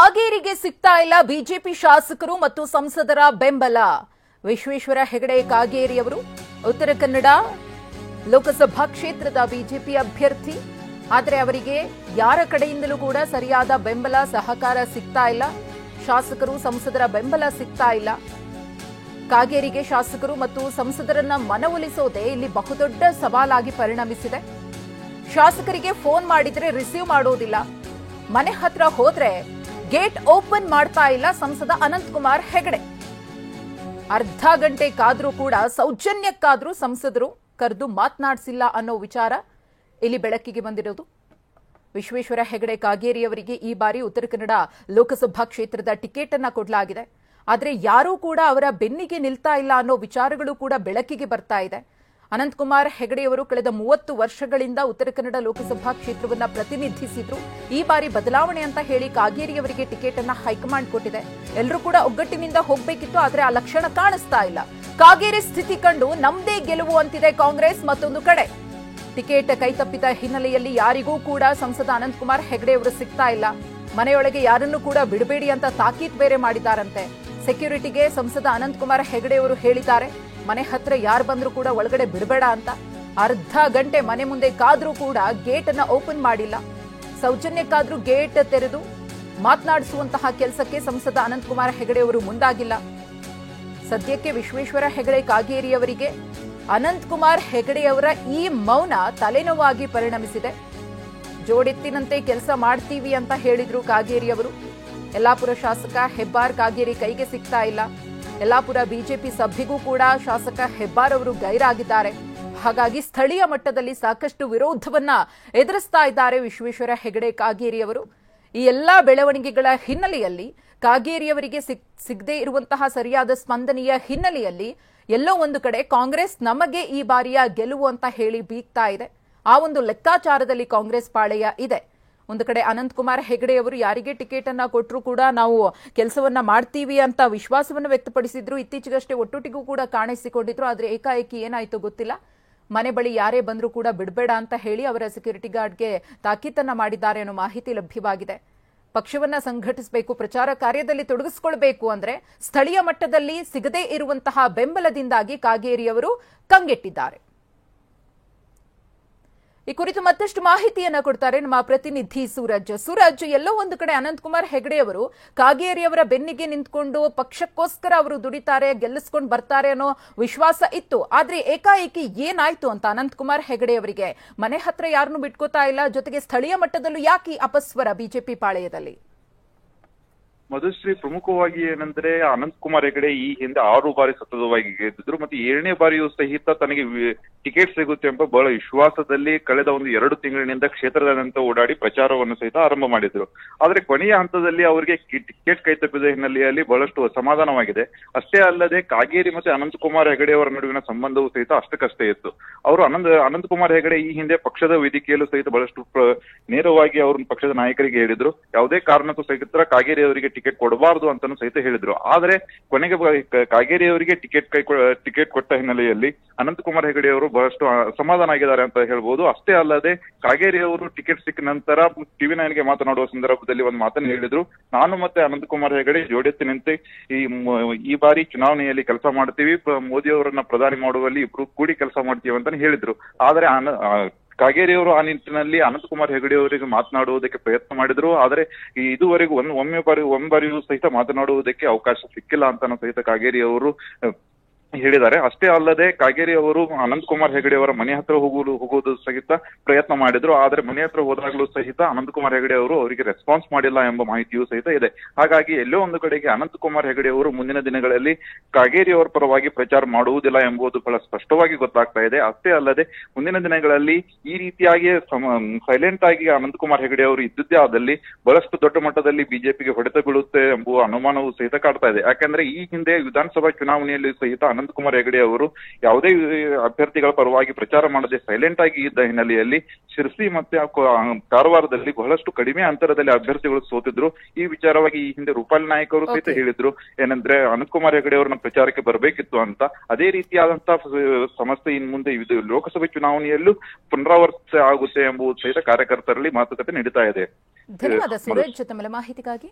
ಕಾಗೇರಿಗೆ ಸಿಗ್ತಾ ಇಲ್ಲ ಬಿಜೆಪಿ ಶಾಸಕರು ಮತ್ತು ಸಂಸದರ ಬೆಂಬಲ. ವಿಶ್ವೇಶ್ವರ ಹೆಗಡೆ ಕಾಗೇರಿಯವರು ಉತ್ತರ ಕನ್ನಡ ಲೋಕಸಭಾ ಕ್ಷೇತ್ರದ ಬಿಜೆಪಿ ಅಭ್ಯರ್ಥಿ. ಆದರೆ ಅವರಿಗೆ ಯಾರ ಕಡೆಯಿಂದಲೂ ಕೂಡ ಸರಿಯಾದ ಬೆಂಬಲ ಸಹಕಾರ ಸಿಗ್ತಾ ಇಲ್ಲ. ಶಾಸಕರು ಸಂಸದರ ಬೆಂಬಲ ಸಿಗ್ತಾ ಇಲ್ಲ. ಕಾಗೇರಿಗೆ ಶಾಸಕರು ಮತ್ತು ಸಂಸದರನ್ನ ಮನವೊಲಿಸೋದೇ ಇಲ್ಲಿ ಬಹುದೊಡ್ಡ ಸವಾಲಾಗಿ ಪರಿಣಮಿಸಿದೆ. ಶಾಸಕರಿಗೆ ಫೋನ್ ಮಾಡಿದ್ರೆ ರಿಸೀವ್ ಮಾಡೋದಿಲ್ಲ. ಮನೆ ಹತ್ರ ಹೋದ್ರೆ ಗೇಟ್ ಓಪನ್ ಮಾಡ್ತಾ ಇಲ್ಲ ಸಂಸದ ಅನಂತಕುಮಾರ್ ಹೆಗಡೆ. ಅರ್ಧ ಗಂಟೆ ಕಾದ್ರೂ ಕೂಡ ಸೌಜನ್ಯಕ್ಕಾದ್ರೂ ಸಂಸದರು ಕರೆದು ಮಾತನಾಡಿಸಿಲ್ಲ ಅನ್ನೋ ವಿಚಾರ ಇಲ್ಲಿ ಬೆಳಕಿಗೆ ಬಂದಿರೋದು. ವಿಶ್ವೇಶ್ವರ ಹೆಗಡೆ ಕಾಗೇರಿಯವರಿಗೆ ಈ ಬಾರಿ ಉತ್ತರ ಕನ್ನಡ ಲೋಕಸಭಾ ಕ್ಷೇತ್ರದ ಟಿಕೆಟ್ ಅನ್ನ ಕೊಡಲಾಗಿದೆ. ಆದರೆ ಯಾರೂ ಕೂಡ ಅವರ ಬೆನ್ನಿಗೆ ನಿಲ್ತಾ ಇಲ್ಲ ಅನ್ನೋ ವಿಚಾರಗಳು ಕೂಡ ಬೆಳಕಿಗೆ ಬರ್ತಾ ಇದೆ. ಅನಂತಕುಮಾರ್ ಹೆಗಡೆಯವರು ಕಳೆದ 30 ವರ್ಷಗಳಿಂದ ಉತ್ತರ ಕನ್ನಡ ಲೋಕಸಭಾ ಕ್ಷೇತ್ರವನ್ನ ಪ್ರತಿನಿಧಿಸಿದ್ರು. ಈ ಬಾರಿ ಬದಲಾವಣೆ ಅಂತ ಹೇಳಿ ಕಾಗೇರಿಯವರಿಗೆ ಟಿಕೆಟ್ ಅನ್ನ ಹೈಕಮಾಂಡ್ ಕೊಟ್ಟಿದೆ. ಎಲ್ಲರೂ ಕೂಡ ಒಗ್ಗಟ್ಟಿನಿಂದ ಹೋಗಬೇಕಿತ್ತು, ಆದರೆ ಆ ಲಕ್ಷಣ ಕಾಣಿಸ್ತಾ ಇಲ್ಲ. ಕಾಗೇರಿ ಸ್ಥಿತಿ ಕಂಡು ನಮ್ದೇ ಗೆಲುವು ಅಂತಿದೆ ಕಾಂಗ್ರೆಸ್. ಮತ್ತೊಂದು ಕಡೆ ಟಿಕೆಟ್ ಕೈತಪ್ಪಿದ ಹಿನ್ನೆಲೆಯಲ್ಲಿ ಯಾರಿಗೂ ಕೂಡ ಸಂಸದ ಅನಂತಕುಮಾರ್ ಹೆಗಡೆಯವರು ಸಿಗ್ತಾ ಇಲ್ಲ. ಮನೆಯೊಳಗೆ ಯಾರನ್ನೂ ಕೂಡ ಬಿಡಬೇಡಿ ಅಂತ ತಾಕೀತ್ ಬೇರೆ ಮಾಡಿದ್ದಾರಂತೆ. ಸೆಕ್ಯೂರಿಟಿಗೆ ಸಂಸದ ಅನಂತಕುಮಾರ್ ಹೆಗಡೆಯವರು ಹೇಳಿದ್ದಾರೆ, ಮನೆ ಹತ್ರ ಯಾರು ಬಂದ್ರೂ ಕೂಡ ಒಳಗಡೆ ಬಿಡಬೇಡ ಅಂತ. ಅರ್ಧ ಗಂಟೆ ಮನೆ ಮುಂದೆ ಕಾದ್ರೂ ಕೂಡ ಗೇಟ್ ಅನ್ನ ಓಪನ್ ಮಾಡಿಲ್ಲ. ಸೌಜನ್ಯಕ್ಕಾದ್ರೂ ಗೇಟ್ ತೆರೆದು ಮಾತನಾಡಿಸುವಂತಹ ಕೆಲಸಕ್ಕೆ ಸಂಸದ ಅನಂತಕುಮಾರ್ ಹೆಗಡೆಯವರು ಮುಂದಾಗಿಲ್ಲ. ಸದ್ಯಕ್ಕೆ ವಿಶ್ವೇಶ್ವರ ಹೆಗಡೆ ಕಾಗೇರಿಯವರಿಗೆ ಅನಂತಕುಮಾರ್ ಹೆಗಡೆಯವರ ಈ ಮೌನ ತಲೆನೋವಾಗಿ ಪರಿಣಮಿಸಿದೆ. ಜೋಡೆತ್ತಿನಂತೆ ಕೆಲಸ ಮಾಡ್ತೀವಿ ಅಂತ ಹೇಳಿದ್ರು ಕಾಗೇರಿಯವರು. ಯಲ್ಲಾಪುರ ಶಾಸಕ ಹೆಬ್ಬಾರ್ ಕಾಗೇರಿ ಕೈಗೆ ಸಿಗ್ತಾ ಇಲ್ಲ. ಯಲ್ಲಾಪುರ ಬಿಜೆಪಿ ಸಭೆಗೂ ಕೂಡ ಶಾಸಕ ಹೆಬ್ಬಾರ್ ಅವರು ಗೈರಾಗಿದ್ದಾರೆ. ಹಾಗಾಗಿ ಸ್ಥಳೀಯ ಮಟ್ಟದಲ್ಲಿ ಸಾಕಷ್ಟು ವಿರೋಧವನ್ನ ಎದುರಿಸ್ತಾ ಇದ್ದಾರೆ ವಿಶ್ವೇಶ್ವರ ಹೆಗಡೆ ಕಾಗೇರಿಯವರು. ಈ ಎಲ್ಲಾ ಬೆಳವಣಿಗೆಗಳ ಹಿನ್ನೆಲೆಯಲ್ಲಿ ಕಾಗೇರಿಯವರಿಗೆ ಸಿಗದೇ ಇರುವಂತಹ ಸರಿಯಾದ ಸ್ಪಂದನೆಯ ಹಿನ್ನೆಲೆಯಲ್ಲಿ ಎಲ್ಲೋ ಒಂದು ಕಡೆ ಕಾಂಗ್ರೆಸ್ ನಮಗೆ ಈ ಬಾರಿಯ ಗೆಲುವು ಅಂತ ಹೇಳಿ ಬೀಗ್ತಾ ಇದೆ. ಆ ಒಂದು ಲೆಕ್ಕಾಚಾರದಲ್ಲಿ ಕಾಂಗ್ರೆಸ್ ಪಾಳೆಯ ಇದೆ. ಒಂದು ಕಡೆ ಅನಂತಕುಮಾರ್ ಹೆಗಡೆಯವರು ಯಾರಿಗೆ ಟಿಕೆಟ್ ಅನ್ನ ಕೊಟ್ಟರು ಕೂಡ ನಾವು ಕೆಲಸವನ್ನ ಮಾಡ್ತೀವಿ ಅಂತ ವಿಶ್ವಾಸವನ್ನು ವ್ಯಕ್ತಪಡಿಸಿದ್ರು. ಇತ್ತೀಚೆಗಷ್ಟೇ ಒಟ್ಟೊಟ್ಟಿಗೂ ಕೂಡ ಕಾಣಿಸಿಕೊಂಡಿದ್ರು. ಆದ್ರೆ ಏಕಾಏಕಿ ಏನಾಯ್ತು ಗೊತ್ತಿಲ್ಲ. ಮನೆ ಬಳಿ ಯಾರೇ ಬಂದರೂ ಕೂಡ ಬಿಡಬೇಡ ಅಂತ ಹೇಳಿ ಅವರ ಸೆಕ್ಯೂರಿಟಿ ಗಾರ್ಡ್ಗೆ ತಾಕೀತನ್ನ ಮಾಡಿದ್ದಾರೆ ಅನ್ನೋ ಮಾಹಿತಿ ಲಭ್ಯವಾಗಿದೆ. ಪಕ್ಷವನ್ನ ಸಂಘಟಿಸಬೇಕು, ಪ್ರಚಾರ ಕಾರ್ಯದಲ್ಲಿ ತೊಡಗಿಸಿಕೊಳ್ಬೇಕು ಅಂದ್ರೆ ಸ್ಥಳೀಯ ಮಟ್ಟದಲ್ಲಿ ಸಿಗದೇ ಇರುವಂತಹ ಬೆಂಬಲದಿಂದಾಗಿ ಕಾಗೇರಿಯವರು ಕಂಗೆಟ್ಟಿದ್ದಾರೆ. ಈ ಕುರಿತು ಮತ್ತಷ್ಟು ಮಾಹಿತಿಯನ್ನ ಕೊಡ್ತಾರೆ ನಮ್ಮ ಪ್ರತಿನಿಧಿ ಸೂರಜ್. ಎಲ್ಲೋ ಒಂದು ಕಡೆ ಅನಂತಕುಮಾರ್ ಹೆಗಡೆಯವರು ಕಾಗೇರಿಯವರ ಬೆನ್ನಿಗೆ ನಿಂತ್ಕೊಂಡು ಪಕ್ಷಕ್ಕೋಸ್ಕರ ಅವರು ದುಡಿತಾರೆ, ಗೆಲ್ಲಿಸ್ಕೊಂಡು ಬರ್ತಾರೆ ಅನ್ನೋ ವಿಶ್ವಾಸ ಇತ್ತು. ಆದ್ರೆ ಏಕಾಏಕಿ ಏನಾಯ್ತು ಅಂತ ಅನಂತಕುಮಾರ್ ಹೆಗಡೆಯವರಿಗೆ ಮನೆ ಹತ್ರ ಯಾರನ್ನೂ ಬಿಟ್ಕೋತಾ ಇಲ್ಲ. ಜೊತೆಗೆ ಸ್ಥಳೀಯ ಮಟ್ಟದಲ್ಲೂ ಯಾಕೆ ಅಪಸ್ವರ ಬಿಜೆಪಿ ಪಾಳೆಯದಲ್ಲಿ? ಮಧುಶ್ರೀ, ಪ್ರಮುಖವಾಗಿ ಏನಂದ್ರೆ ಅನಂತಕುಮಾರ್ ಹೆಗಡೆ ಈ ಹಿಂದೆ 6 ಬಾರಿ ಸತತವಾಗಿ ಗೆದ್ದಿದ್ರು. ಮತ್ತೆ 7ನೇ ಬಾರಿಯೂ ಸಹಿತ ತನಗೆ ಟಿಕೆಟ್ ಸಿಗುತ್ತೆ ಎಂಬ ಬಹಳ ವಿಶ್ವಾಸದಲ್ಲಿ ಕಳೆದ 1-2 ತಿಂಗಳಿನಿಂದ ಕ್ಷೇತ್ರದಾದ್ಯಂತ ಓಡಾಡಿ ಪ್ರಚಾರವನ್ನು ಸಹಿತ ಆರಂಭ ಮಾಡಿದ್ರು. ಆದ್ರೆ ಕೊನೆಯ ಹಂತದಲ್ಲಿ ಅವರಿಗೆ ಟಿಕೆಟ್ ಕೈತಪ್ಪಿದ ಹಿನ್ನೆಲೆಯಲ್ಲಿ ಬಹಳಷ್ಟು ಅಸಮಾಧಾನವಾಗಿದೆ. ಅಷ್ಟೇ ಅಲ್ಲದೆ ಕಾಗೇರಿ ಮತ್ತೆ ಅನಂತಕುಮಾರ್ ಹೆಗಡೆ ಅವರ ನಡುವಿನ ಸಂಬಂಧವೂ ಸಹಿತ ಅಷ್ಟಕ್ಕಷ್ಟೇ ಇತ್ತು. ಅವರು ಅನಂತಕುಮಾರ್ ಹೆಗಡೆ ಈ ಹಿಂದೆ ಪಕ್ಷದ ವೇದಿಕೆಯಲ್ಲೂ ಸಹಿತ ಬಹಳಷ್ಟು ನೇರವಾಗಿ ಅವರು ಪಕ್ಷದ ನಾಯಕರಿಗೆ ಹೇಳಿದ್ರು, ಯಾವುದೇ ಕಾರಣಕ್ಕೂ ಸಹಿತ ಕಾಗೇರಿ ಅವರಿಗೆ ಟಿಕೆಟ್ ಕೊಡಬಾರದು ಅಂತಾನು ಸಹಿತ ಹೇಳಿದ್ರು. ಆದ್ರೆ ಕೊನೆಗೆ ಕಾಗೇರಿ ಅವರಿಗೆ ಟಿಕೆಟ್ ಕೊಟ್ಟ ಹಿನ್ನೆಲೆಯಲ್ಲಿ ಅನಂತಕುಮಾರ್ ಹೆಗಡೆ ಅವರು ಬಹಳಷ್ಟು ಅಸಮಾಧಾನ ಆಗಿದ್ದಾರೆ ಅಂತ ಹೇಳ್ಬೋದು. ಅಷ್ಟೇ ಅಲ್ಲದೆ ಕಾಗೇರಿ ಅವರು ಟಿಕೆಟ್ ಸಿಕ್ಕ ನಂತರ TV9ಗೆ ಮಾತನಾಡುವ ಸಂದರ್ಭದಲ್ಲಿ ಒಂದು ಮಾತನ್ನು ಹೇಳಿದ್ರು, ನಾನು ಮತ್ತೆ ಅನಂತಕುಮಾರ್ ಹೆಗಡೆ ಜೋಡೆತ್ತಿನಂತೆ ಈ ಬಾರಿ ಚುನಾವಣೆಯಲ್ಲಿ ಕೆಲಸ ಮಾಡ್ತೀವಿ, ಮೋದಿ ಅವರನ್ನ ಪ್ರಧಾನಿ ಮಾಡುವಲ್ಲಿ ಇಬ್ರು ಕೂಡಿ ಕೆಲಸ ಮಾಡ್ತೀವಿ ಅಂತ ಹೇಳಿದ್ರು. ಆದ್ರೆ ಕಾಗೇರಿಯವರು ಆ ನಿಟ್ಟಿನಲ್ಲಿ ಅನಂತಕುಮಾರ್ ಹೆಗಡೆ ಅವರಿಗೆ ಮಾತನಾಡುವುದಕ್ಕೆ ಪ್ರಯತ್ನ ಮಾಡಿದ್ರು. ಆದ್ರೆ ಇದುವರೆಗೂ ಒಮ್ಮೆ ಬಾರಿಯೂ ಸಹಿತ ಮಾತನಾಡುವುದಕ್ಕೆ ಅವಕಾಶ ಸಿಕ್ಕಿಲ್ಲ ಅಂತಾನು ಸಹಿತ ಕಾಗೇರಿ ಅವರು ಹೇಳಿದ್ದಾರೆ. ಅಷ್ಟೇ ಅಲ್ಲದೆ ಕಾಗೇರಿ ಅವರು ಅನಂತಕುಮಾರ್ ಹೆಗಡೆ ಅವರ ಮನೆ ಹತ್ರ ಹೋಗುವುದು ಸಹಿತ ಪ್ರಯತ್ನ ಮಾಡಿದ್ರು. ಆದ್ರೆ ಮನೆ ಹತ್ರ ಹೋದಾಗಲೂ ಸಹಿತ ಅನಂತಕುಮಾರ್ ಹೆಗಡೆ ಅವರು ಅವರಿಗೆ ರೆಸ್ಪಾನ್ಸ್ ಮಾಡಿಲ್ಲ ಎಂಬ ಮಾಹಿತಿಯೂ ಸಹಿತ ಇದೆ. ಹಾಗಾಗಿ ಎಲ್ಲೋ ಒಂದು ಕಡೆಗೆ ಅನಂತಕುಮಾರ್ ಹೆಗಡೆ ಅವರು ಮುಂದಿನ ದಿನಗಳಲ್ಲಿ ಕಾಗೇರಿ ಅವರ ಪರವಾಗಿ ಪ್ರಚಾರ ಮಾಡುವುದಿಲ್ಲ ಎಂಬುದು ಬಹಳ ಸ್ಪಷ್ಟವಾಗಿ ಗೊತ್ತಾಗ್ತಾ ಇದೆ. ಅಷ್ಟೇ ಅಲ್ಲದೆ ಮುಂದಿನ ದಿನಗಳಲ್ಲಿ ಈ ರೀತಿಯಾಗಿ ಸೈಲೆಂಟ್ ಆಗಿ ಅನಂತಕುಮಾರ್ ಹೆಗಡೆ ಅವರು ಇದ್ದಿದ್ದೇ ಆದಲ್ಲಿ ಬಹಳಷ್ಟು ದೊಡ್ಡ ಮಟ್ಟದಲ್ಲಿ ಬಿಜೆಪಿಗೆ ಹೊಡೆತ ಬೀಳುತ್ತೆ ಎಂಬುವ ಅನುಮಾನವೂ ಸಹಿತ ಕಾಡ್ತಾ ಇದೆ. ಯಾಕಂದ್ರೆ ಈ ಹಿಂದೆ ವಿಧಾನಸಭಾ ಚುನಾವಣೆಯಲ್ಲಿ ಸಹಿತ ಅನಂತಕುಮಾರ್ ಹೆಗಡೆ ಅವರು ಯಾವುದೇ ಅಭ್ಯರ್ಥಿಗಳ ಪರವಾಗಿ ಪ್ರಚಾರ ಮಾಡದೆ ಸೈಲೆಂಟ್ ಆಗಿ ಇದ್ದ ಹಿನ್ನೆಲೆಯಲ್ಲಿ ಶಿರಸಿ ಮತ್ತೆ ಕಾರವಾರದಲ್ಲಿ ಬಹಳಷ್ಟು ಕಡಿಮೆ ಅಂತರದಲ್ಲಿ ಅಭ್ಯರ್ಥಿಗಳು ಸೋತಿದ್ರು. ಈ ವಿಚಾರವಾಗಿ ಈ ಹಿಂದೆ ರೂಪಾಲಿ ನಾಯಕ್ ಅವರು ಸಹಿತ ಹೇಳಿದ್ರು, ಏನಂದ್ರೆ ಅನಂತಕುಮಾರ್ ಹೆಗಡೆ ಅವರನ್ನ ಪ್ರಚಾರಕ್ಕೆ ಬರಬೇಕಿತ್ತು ಅಂತ. ಅದೇ ರೀತಿಯಾದಂತಹ ಸಮಸ್ಯೆ ಇನ್ ಮುಂದೆ ಇದು ಲೋಕಸಭೆ ಚುನಾವಣೆಯಲ್ಲೂ ಪುನರಾವರ್ತಿತ ಆಗುತ್ತೆ ಎಂಬುದು ಸಹಿತ ಕಾರ್ಯಕರ್ತರಲ್ಲಿ ಮಾತುಕತೆ ನಡೀತಾ ಇದೆ. ಧನ್ಯವಾದ ಸೂರಜ್ ತಮ್ಮ ಮಾಹಿತಿಗಾಗಿ.